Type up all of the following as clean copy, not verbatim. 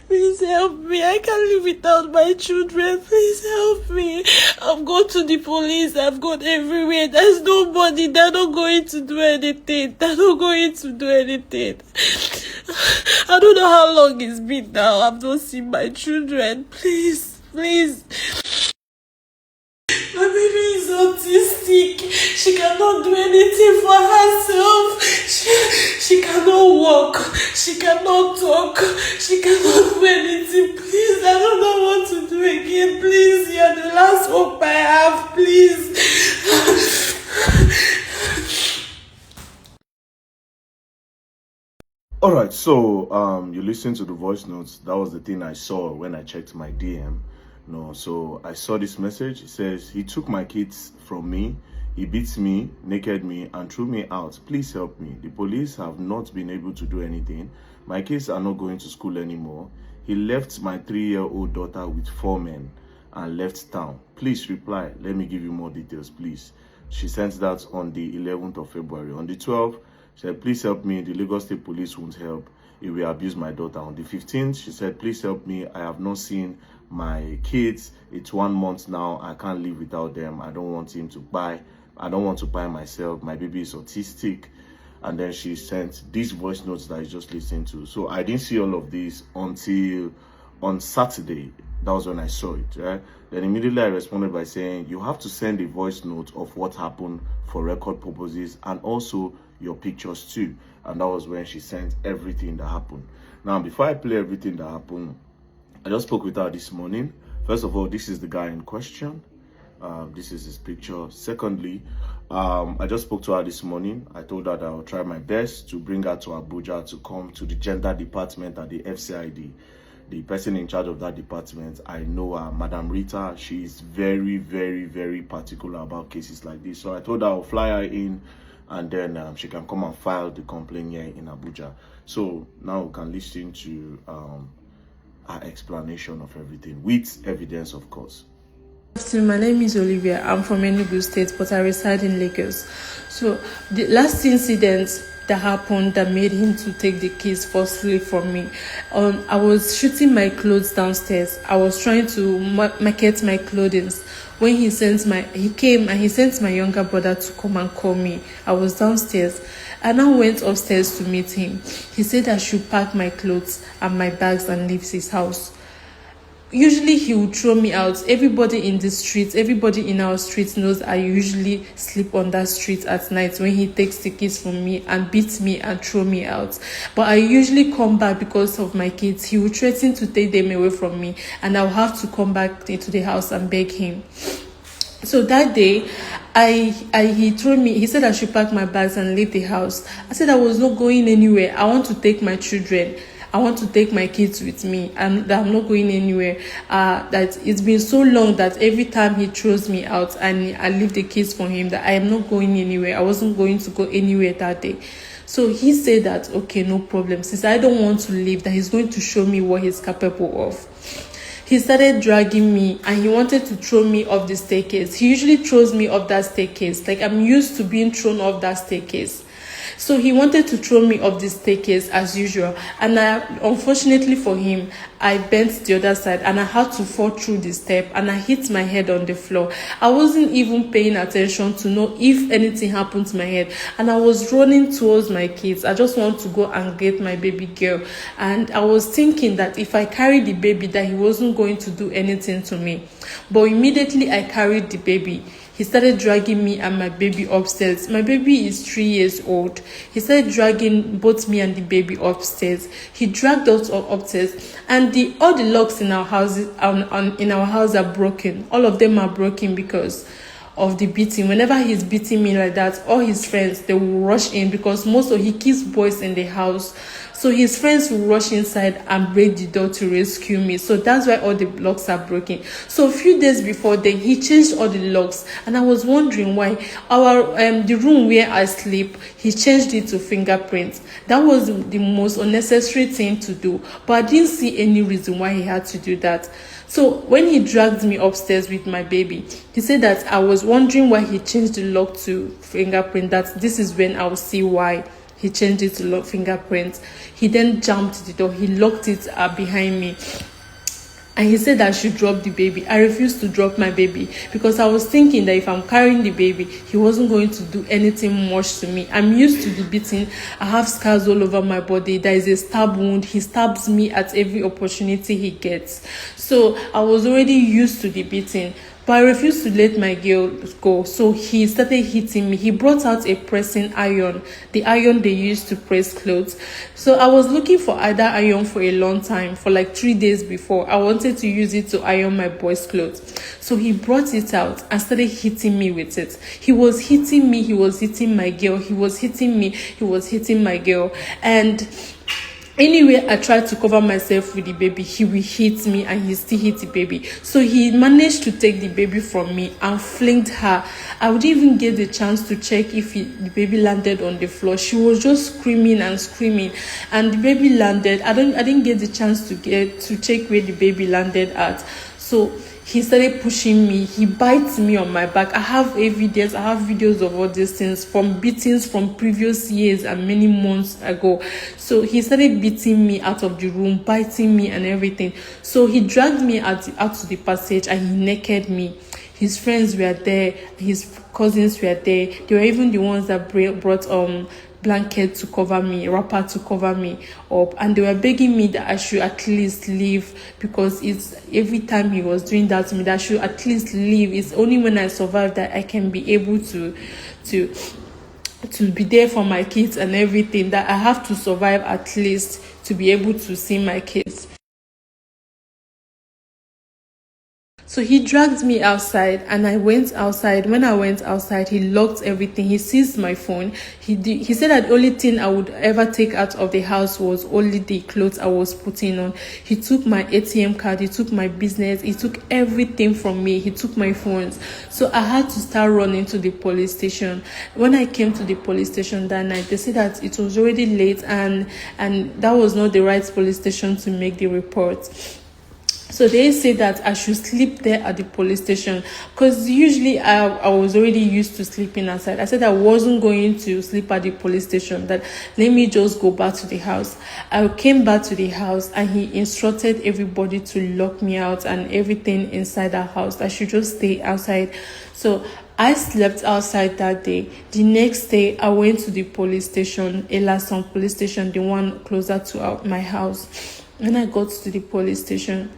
Please help me. I can't live without my children. Please help me. I've gone to the police. I've gone everywhere. There's nobody. They're not going to do anything. They're not going to do anything. I don't know how long it's been now. I've not seen my children. Please, please. My baby is autistic. She cannot do anything for herself. She cannot walk. She cannot talk. She cannot do anything. Please, I don't know what to do again. Please, you're the last hope I have. Please. Alright, so you listened to the voice notes. That was the thing I saw when I checked my DM. No, so I saw this message. It says, he took my kids from me, he beat me, naked me, and threw me out. Please help me. The police have not been able to do anything. My kids are not going to school anymore. He left my 3-year-old daughter with 4 men and left town. Please reply. Let me give you more details, please. She sent that on the 11th of February. On the 12th, she said, please help me. The Lagos State Police won't help. He will abuse my daughter. On the 15th, she said, please help me. I have not seen my kids. It's 1 month now. I can't live without them. I don't want him to buy. I don't want to buy myself. My baby is autistic. And then she sent these voice notes that I just listened to. So I didn't see all of this until on Saturday. That was when I saw it, right? Then immediately I responded by saying, you have to send a voice note of what happened for record purposes and also your pictures too. And that was when she sent everything that happened. Now, before I play everything that happened, I just spoke with her this morning. First of all, this is the guy in question. This is his picture. Secondly, I just spoke to her this morning. I told her that I'll try my best to bring her to Abuja to come to the gender department at the FCID. The person in charge of that department, I know her, Madam Rita. She is very, very, very particular about cases like this. So I told her I'll fly her in and then she can come and file the complaint here in Abuja. So now we can listen to our explanation of everything with evidence, of course. My name is Olivia. I'm from Enugu State, but I reside in Lagos. So the last incident that happened that made him to take the keys forcefully from me, I was shooting my clothes downstairs. I was trying to market my clothing when he came and he sent my younger brother to come and call me. I was downstairs and I went upstairs to meet him. He said I should pack my clothes and my bags and leave his house. Usually he would throw me out. Everybody in the street, everybody in our street knows I usually sleep on that street at night when he takes the keys from me and beats me and throw me out. But I usually come back because of my kids. He would threaten to take them away from me and I'll have to come back into the house and beg him. So that day, he told me, he said I should pack my bags and leave the house. I said I was not going anywhere. I want to take my children. I want to take my kids with me and that I'm not going anywhere. That it's been so long that every time he throws me out and I leave the kids for him, that I am not going anywhere. I wasn't going to go anywhere that day. So he said that, okay, no problem. Since I don't want to leave, that he's going to show me what he's capable of. He started dragging me and he wanted to throw me off the staircase. He usually throws me off that staircase. Like I'm used to being thrown off that staircase. So he wanted to throw me off the staircase as usual. And unfortunately for him, I bent the other side and I had to fall through the step and I hit my head on the floor. I wasn't even paying attention to know if anything happened to my head. And I was running towards my kids. I just want to go and get my baby girl. And I was thinking that if I carried the baby, that he wasn't going to do anything to me. But immediately I carried the baby, he started dragging me and my baby upstairs. My baby is 3 years old. He started dragging both me and the baby upstairs. He dragged us upstairs, and all the locks in our house are broken. All of them are broken because of the beating. Whenever he's beating me like that, all his friends, they will rush in because he keeps boys in the house. So his friends will rush inside and break the door to rescue me. So that's why all the locks are broken. So a few days before then, he changed all the locks. And I was wondering why. The room where I sleep, he changed it to fingerprints. That was the most unnecessary thing to do. But I didn't see any reason why he had to do that. So when he dragged me upstairs with my baby, he said that I was wondering why he changed the lock to fingerprint. That this is when I will see why he changed it to lock fingerprints. He then jumped the door, he locked it behind me. And he said I should drop the baby. I refused to drop my baby because I was thinking that if I'm carrying the baby, he wasn't going to do anything much to me. I'm used to the beating. I have scars all over my body. There is a stab wound. He stabs me at every opportunity he gets. So I was already used to the beating. But I refused to let my girl go. So he started hitting me. He brought out a pressing iron, the iron they used to press clothes. So I was looking for either iron for a long time, for like 3 days before. I wanted to use it to iron my boys' clothes. So he brought it out and started hitting me with it. He was hitting me. He was hitting my girl. He was hitting me. He was hitting my girl. And anyway, I tried to cover myself with the baby, he will hit me, and he still hit the baby. So he managed to take the baby from me and flinged her. I would even get the chance to check if the baby landed on the floor. She was just screaming and screaming, and the baby landed. I didn't get the chance to check where the baby landed at. So he started pushing me. He bites me on my back. I have evidence. I have videos of all these things from beatings from previous years and many months ago. So he started beating me out of the room, biting me and everything. So he dragged me out to the passage and he naked me. His friends were there. His cousins were there. They were even the ones that brought blanket to cover me, wrapper to cover me up, and they were begging me that I should at least leave, because it's every time he was doing that to me, that I should at least leave. It's only when I survive that I can be able to be there for my kids and everything, that I have to survive at least to be able to see my kids. So he dragged me outside and I went outside. When I went outside, he locked everything. He seized my phone. He said that the only thing I would ever take out of the house was only the clothes I was putting on. He took my ATM card. He took my business. He took everything from me. He took my phones. So I had to start running to the police station. When I came to the police station that night, they said that it was already late and that was not the right police station to make the report. So they said that I should sleep there at the police station, because usually I was already used to sleeping outside. I said I wasn't going to sleep at the police station, that let me just go back to the house. I came back to the house and he instructed everybody to lock me out and everything inside the house. I should just stay outside. So I slept outside that day. The next day, I went to the police station, Elason police station, the one closer to my house. When I got to the police station,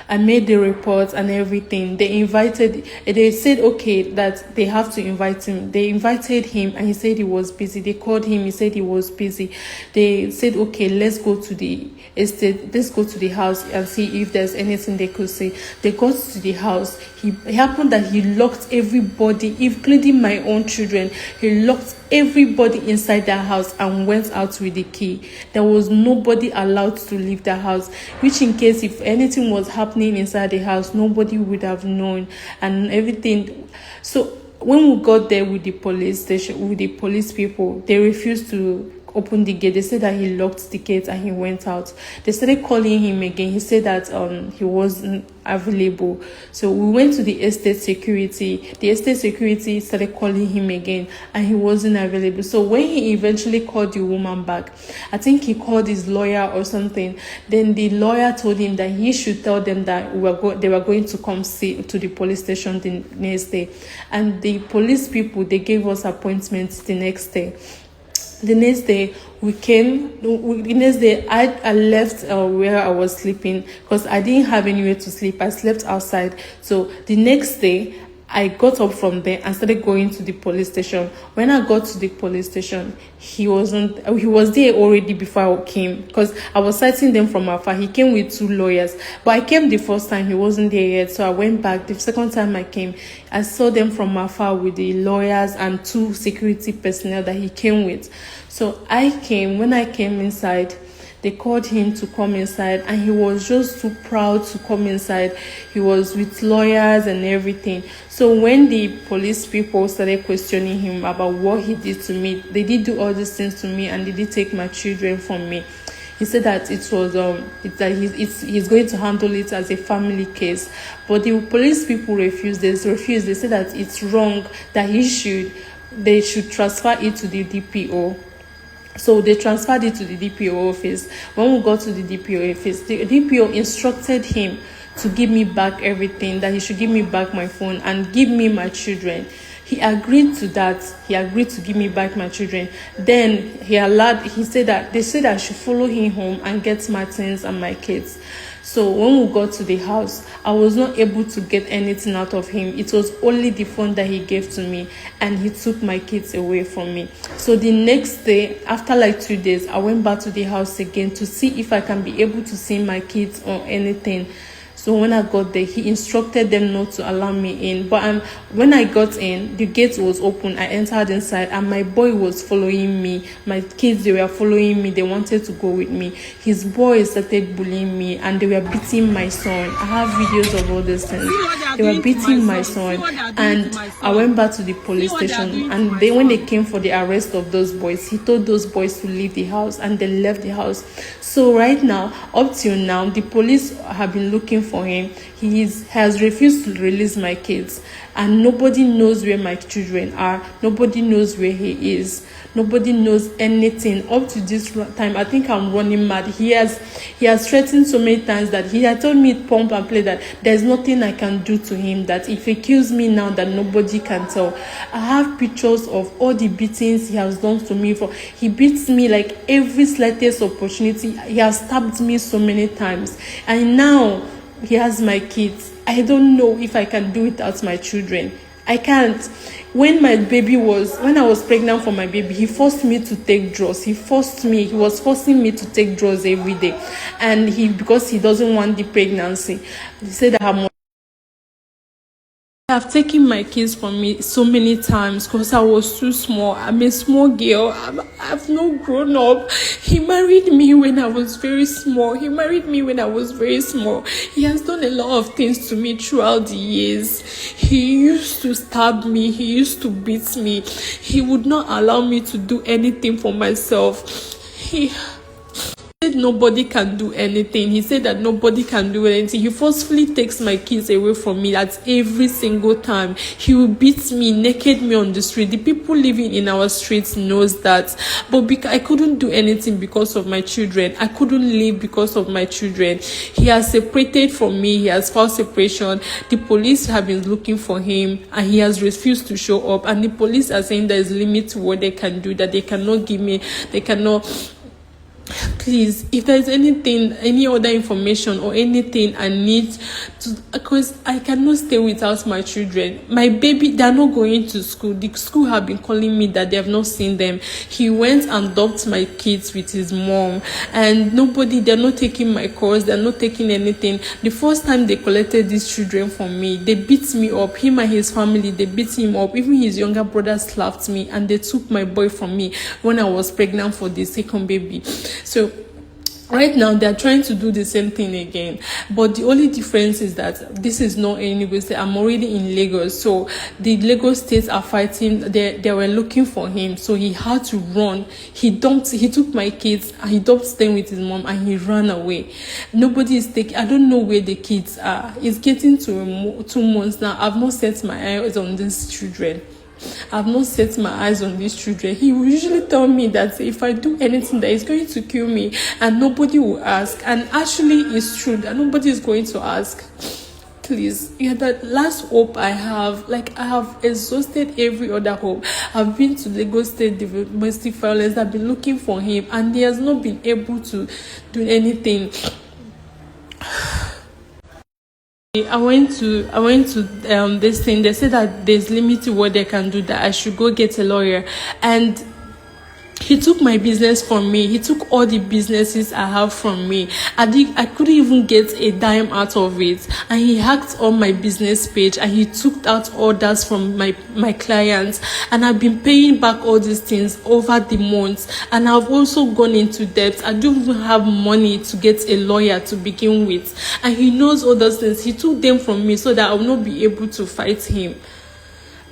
I made the report and everything. They said, okay, that they have to invite him. They invited him and he said he was busy. They called him, he said he was busy. They said, okay, let's go to the estate, let's go to the house and see if there's anything they could say. They got to the house. It happened that he locked everybody, including my own children. He locked everybody inside the house and went out with the key. There was nobody allowed to leave the house, which in case if anything was happening inside the house, nobody would have known and everything. So when we got there with the police station, with the police people, they refused to open the gate. They said that he locked the gate and he went out. They started calling him again. He said that he wasn't available. So we went to the estate security. The estate security started calling him again and he wasn't available. So when he eventually called the woman back, I think he called his lawyer or something. Then the lawyer told him that he should tell them that they were going to come see to the police station the next day. And the police people, they gave us appointments the next day. The next day we came. The next day I left where I was sleeping because I didn't have anywhere to sleep. I slept outside. So the next day I got up from there and started going to the police station. When I got to the police station, he was there already before I came, because I was sighting them from afar. He came with 2 lawyers, but I came the first time, he wasn't there yet. So I went back. The second time I came, I saw them from afar with the lawyers and 2 security personnel that he came with. So I came. When I came inside, they called him to come inside and he was just too proud to come inside. He was with lawyers and everything. So when the police people started questioning him about what he did to me, they did do all these things to me and they did take my children from me. He said that it was he's going to handle it as a family case. But the police people refused. They said that it's wrong, that they should transfer it to the DPO. So they transferred it to the DPO office. When we got to the DPO office, the DPO instructed him to give me back everything, that he should give me back my phone and give me my children. He agreed to that. He agreed to give me back my children. Then he said that they said I should follow him home and get my things and my kids. So when we got to the house, I was not able to get anything out of him. It was only the phone that he gave to me, and he took my kids away from me. So the next day, after like 2 days, I went back to the house again to see if I can be able to see my kids or anything. So when I got there, he instructed them not to allow me in. But when I got in, the gate was open. I entered inside, and my boy was following me. My kids, they were following me. They wanted to go with me. His boys started bullying me, and they were beating my son. I have videos of all these things. They were beating my son, and I went back to the police station. And when they came for the arrest of those boys, he told those boys to leave the house, and they left the house. So right now, up till now, the police have been looking for him. He has refused to release my kids, and nobody knows where my children are. Nobody knows where he is. Nobody knows anything up to this time. I think I'm running mad. He has threatened so many times that he had told me pump and play that there's nothing I can do to him, that if he kills me now, that nobody can tell. I have pictures of all the beatings he has done to me. He beats me like every slightest opportunity. He has stabbed me so many times, and now he has my kids. I don't know if I can do without my children. I can't. When I was pregnant for my baby, he forced me to take drugs. He was forcing me to take drugs every day. And because he doesn't want the pregnancy, he said that I have taken my kids from me so many times because I was too small. I'm a small girl. I've not grown up. He married me when I was very small. He has done a lot of things to me throughout the years. He used to stab me. He used to beat me. He would not allow me to do anything for myself. He said nobody can do anything. He said that nobody can do anything. He forcefully takes my kids away from me. That's every single time. He will beat me, naked me on the street. The people living in our streets knows that. But I couldn't do anything because of my children. I couldn't live because of my children. He has separated from me. He has filed separation. The police have been looking for him, and he has refused to show up. And the police are saying there is a limit to what they can do, that they cannot give me, they cannot. Please, if there's anything, any other information or anything I need to, because I cannot stay without my children. My baby, they're not going to school. The school have been calling me that they have not seen them. He went and dumped my kids with his mom, and they're not taking my calls, they're not taking anything. The first time they collected these children from me, they beat me up. Him and his family, they beat him up. Even his younger brother slapped me, and they took my boy from me when I was pregnant for the second baby. So right now they're trying to do the same thing again, but the only difference is that this is not anywhere. I'm already in Lagos, so the Lagos states are fighting. They were looking for him, so he had to run. He took my kids and he dumped them with his mom, and he ran away. Nobody is taking. I don't know where the kids are. It's getting to 2 months now. I've not set my eyes on these children. He will usually tell me that if I do anything, that he's going to kill me, and nobody will ask. And actually, it's true that nobody is going to ask. Please, the last hope I have. Like, I have exhausted every other hope. I've been to Lagos State Domestic Violence. I've been looking for him, and he has not been able to do anything. I went to this thing. They said that there's limit to what they can do, that I should go get a lawyer. And he took my business from me. He took all the businesses I have from me. I couldn't even get a dime out of it. And he hacked on my business page, and he took out orders from my clients. And I've been paying back all these things over the months. And I've also gone into debt. I don't even have money to get a lawyer to begin with. And he knows all those things. He took them from me so that I will not be able to fight him.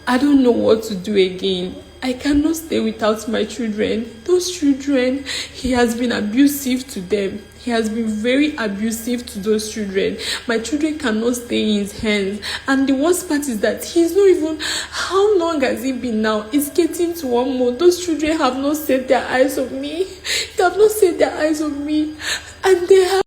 I don't know what to do again. I cannot stay without my children. Those children, he has been abusive to them. he has been very abusive to those children. My children cannot stay in his hands. And the worst part is that he's not even, how long has it been now? It's getting to 1 month. Those children have not set their eyes on me. They have not set their eyes on me. And they have